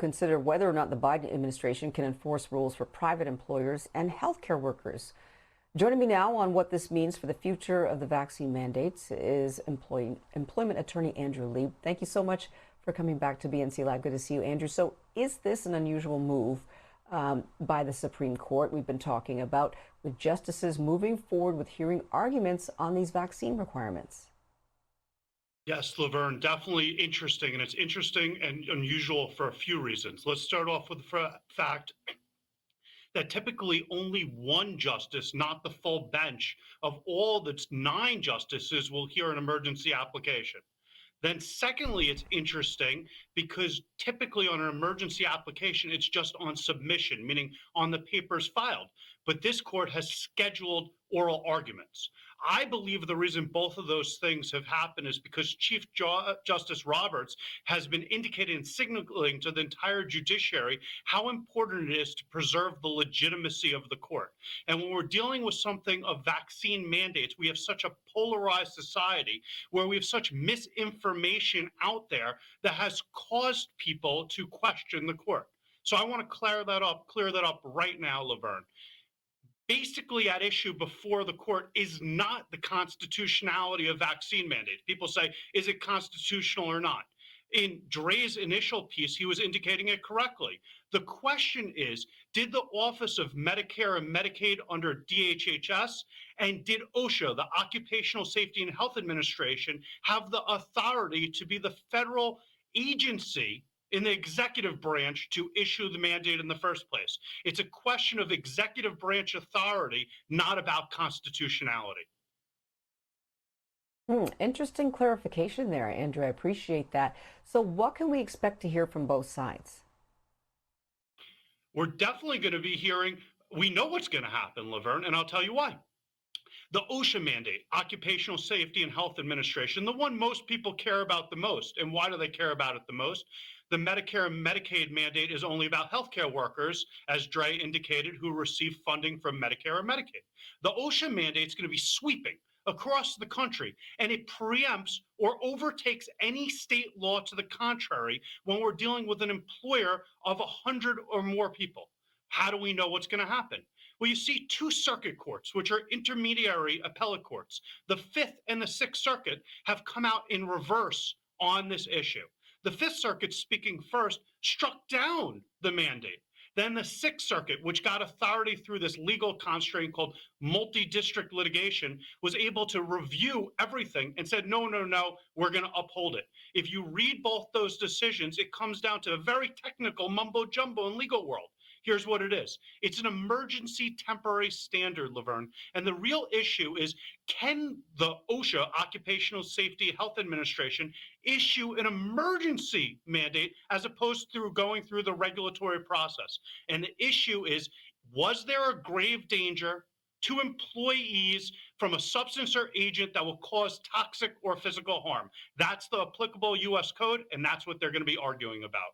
consider whether or not the Biden administration can enforce rules for private employers and healthcare workers. Joining me now on what this means for the future of the vaccine mandates is employment attorney Andrew Lieb. Thank you so much for coming back to BNC Live. Good to see you, Andrew. So is this an unusual move by the Supreme Court we've been talking about, with justices moving forward with hearing arguments on these vaccine requirements? Yes, Laverne, definitely interesting. And it's interesting and unusual for a few reasons. Let's start off with the fact that typically only one justice, not the full bench of all the 9 justices, will hear an emergency application. Then secondly, it's interesting because typically on an emergency application, it's just on submission, meaning on the papers filed. But this court has scheduled oral arguments. I believe the reason both of those things have happened is because Chief Justice Roberts has been indicating and signaling to the entire judiciary how important it is to preserve the legitimacy of the court. And when we're dealing with something of vaccine mandates, we have such a polarized society where we have such misinformation out there that has caused people to question the court. So I want to clear that up right now, Laverne. Basically at issue before the court is not the constitutionality of vaccine mandates. People say, is it constitutional or not? In Dre's initial piece, he was indicating it correctly. The question is, did the Office of Medicare and Medicaid under DHHS and did OSHA, the Occupational Safety and Health Administration, have the authority to be the federal agency in the executive branch to issue the mandate in the first place? It's a question of executive branch authority, not about constitutionality. Interesting clarification there, Andrew. I appreciate that. So what can we expect to hear from both sides? We're definitely going to be hearing, we know what's going to happen, Laverne, and I'll tell you why. The OSHA mandate, Occupational Safety and Health Administration, the one most people care about the most. And why do they care about it the most? The Medicare and Medicaid mandate is only about healthcare workers, as Dre indicated, who receive funding from Medicare or Medicaid. The OSHA mandate is going to be sweeping across the country, and it preempts or overtakes any state law to the contrary when we're dealing with an employer of 100 or more people. How do we know what's going to happen? Well, you see 2 circuit courts, which are intermediary appellate courts. The Fifth and the Sixth Circuit have come out in reverse on this issue. The Fifth Circuit, speaking first, struck down the mandate. Then the Sixth Circuit, which got authority through this legal constraint called multi-district litigation, was able to review everything and said, no, no, no, we're going to uphold it. If you read both those decisions, it comes down to a very technical mumbo jumbo in legal world. Here's what it is. It's an emergency temporary standard, Laverne. And the real issue is, can the OSHA, Occupational Safety and Health Administration, issue an emergency mandate as opposed to going through the regulatory process? And the issue is, was there a grave danger to employees from a substance or agent that will cause toxic or physical harm? That's the applicable U.S. code, and that's what they're going to be arguing about.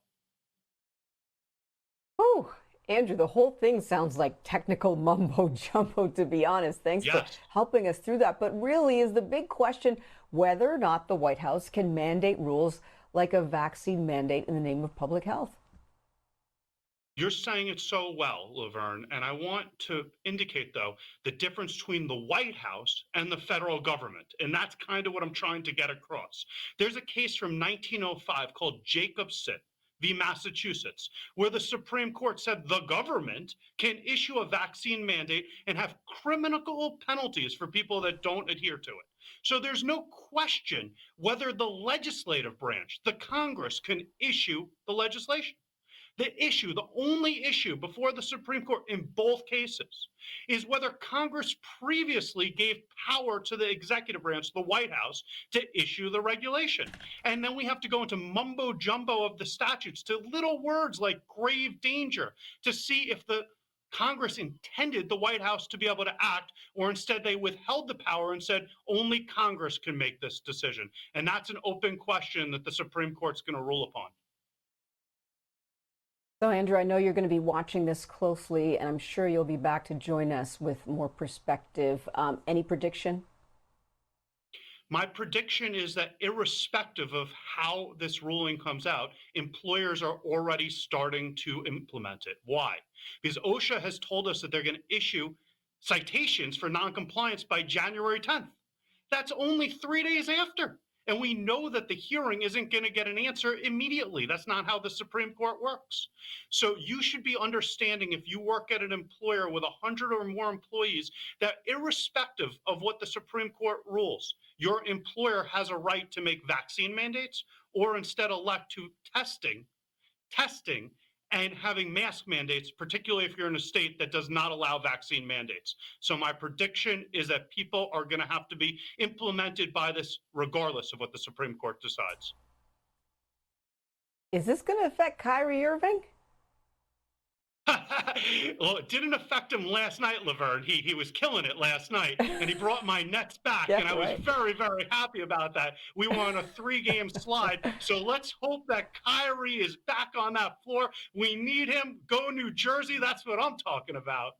Oh, Andrew, the whole thing sounds like technical mumbo jumbo, to be honest. Thanks for helping us through that. But really, is the big question whether or not the White House can mandate rules like a vaccine mandate in the name of public health? You're saying it so well, Laverne, and I want to indicate, though, the difference between the White House and the federal government, and that's kind of what I'm trying to get across. There's a case from 1905 called Jacobson v. Massachusetts, where the Supreme Court said the government can issue a vaccine mandate and have criminal penalties for people that don't adhere to it. So there's no question whether the legislative branch, the Congress, can issue the legislation. The only issue before the Supreme Court in both cases is whether Congress previously gave power to the executive branch, the White House, to issue the regulation. And then we have to go into mumbo jumbo of the statutes to little words like grave danger to see if the Congress intended the White House to be able to act, or instead they withheld the power and said only Congress can make this decision. And that's an open question that the Supreme Court's going to rule upon. So, Andrew, I know you're going to be watching this closely, and I'm sure you'll be back to join us with more perspective. Any prediction? My prediction is that irrespective of how this ruling comes out, employers are already starting to implement it. Why? Because OSHA has told us that they're going to issue citations for noncompliance by January 10th. That's only 3 days after. And we know that the hearing isn't going to get an answer immediately. That's not how the Supreme Court works. So you should be understanding, if you work at an employer with 100 or more employees, that irrespective of what the Supreme Court rules, your employer has a right to make vaccine mandates or instead elect to testing and having mask mandates, particularly if you're in a state that does not allow vaccine mandates. So my prediction is that people are going to have to be implemented by this regardless of what the Supreme Court decides. Is this going to affect Kyrie Irving? Well, it didn't affect him last night, Laverne. He was killing it last night, and he brought my Nets back, Yeah, and I was right. very, very happy about that. We were on a 3-game slide, so let's hope that Kyrie is back on that floor. We need him. Go New Jersey. That's what I'm talking about.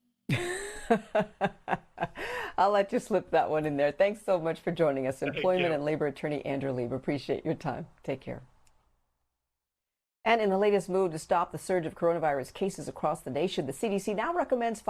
I'll let you slip that one in there. Thanks so much for joining us. Thank Employment you. and labor attorney Andrew Lieb. Appreciate your time. Take care. And in the latest move to stop the surge of coronavirus cases across the nation, the CDC now recommends